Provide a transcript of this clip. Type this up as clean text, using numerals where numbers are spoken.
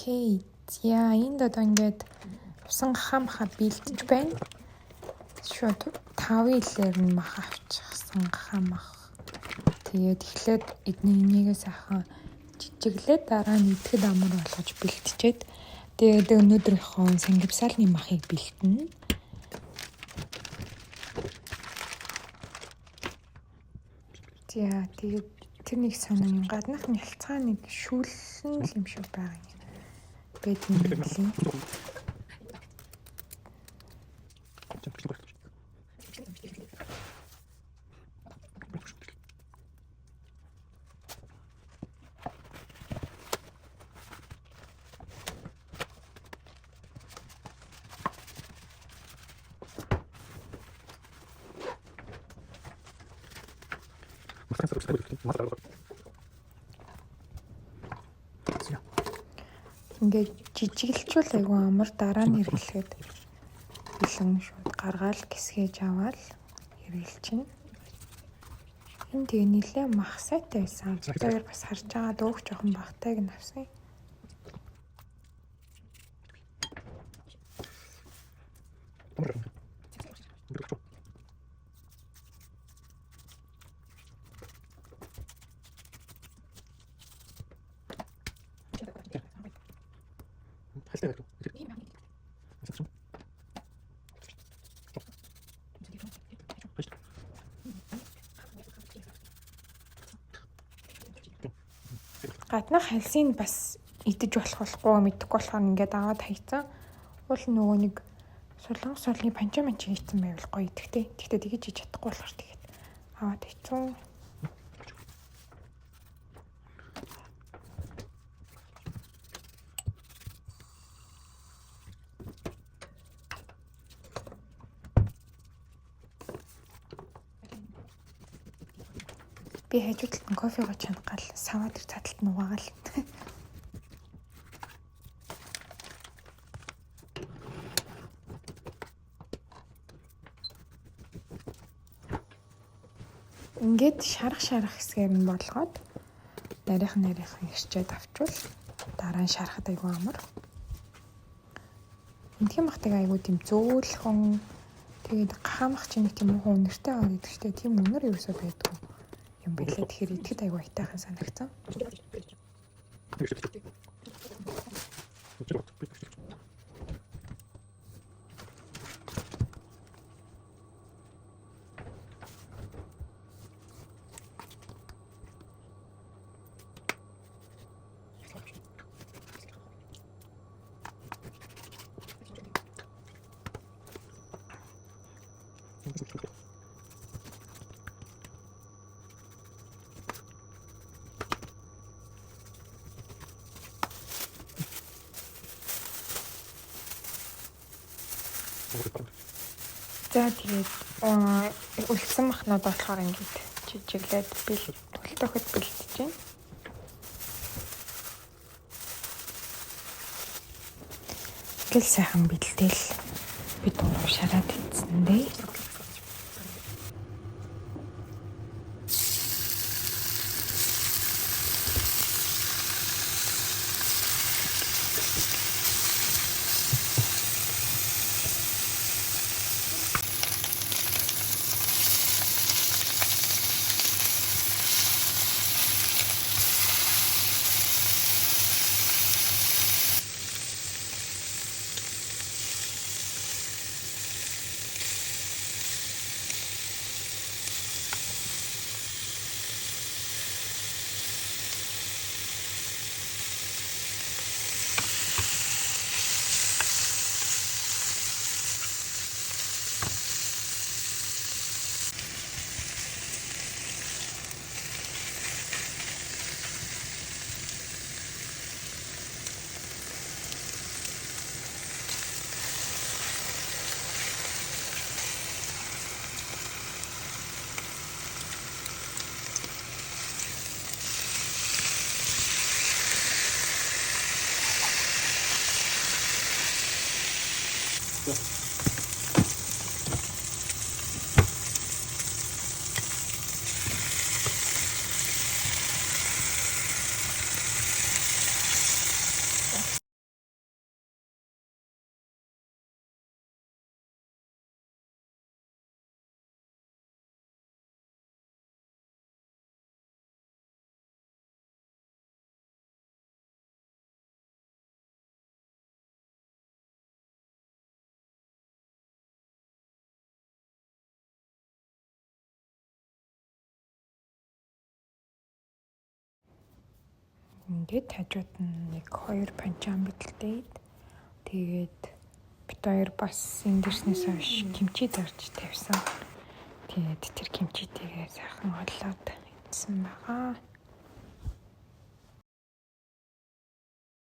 Окей. За энд одоо ингээд усан гахамха бэлдэж байна. Шууд 5-ээр нь мах авчихсан гахамах. Тэгээд эхлээд энийг сайхан жижиглээд дараа нь итгэд амар болгож бэлтжээд тэгээд өнөөдрийнхөө сангивсаалны махыг бэлтэнэ. За тэгээд тэр нэг сонин гаднах нялцгаа нэг шүүлэн юм шиг байгаа юм. Бэдэн. Ингээд жижиглчүүл айгүй амар дараа нь хэрэглэхэд бэлэн шууд гаргаал гисгээж аваад хэрэглэчихнэ. Энд тэгээ нэлээ мах сайтай байсан. Тэгэхээр бас харж байгаа дөөг жоохон багтайг нь авсан. Гаднах хальсыг бас идэж болохгүй мэдэхгүй болохоор ингээд аваад хайцсан. Уул нөгөө нэг солонгос солны панчаман чи хийцэн байвал гоё идэхтэй. Тэгтээ тэгэж хийж чадахгүй болохоор тэгээд аваад хайцсан. Би хажуу талд нь кофего чангаал саваа дээр цааталт нь угаагаал. Ингээд шарах хэсгээр нь болгоод нарийнхан ирчээд авчвал дараа нь шарахад айгүй амар. Эндхийн махтайг айгүй тийм зөөлхөн тэгээд гахамах чинь тийм уу өнөртэй байгаа гэдэг чтэй тийм өнөр юусоо байдгүй. Юм билээ тэгэхээр идэхэд айгүй айтайхан санагцсан. За тэгээд үлдсэн махнууд болохоор ингээд жижиглээд төлтөхөд бэлтэж байна. Гэл сайхан бэлтэл би дуруу шараад идсэн дээ. Ингээд хажууд нь нэг 2 панчаан бэлдээд тэгээд бит хоёр бас эндэрснээс хойш кимчи зарж тавьсан. Тэгээд тэр кимчитэйгээ сайхан олоод идсэн байгаа.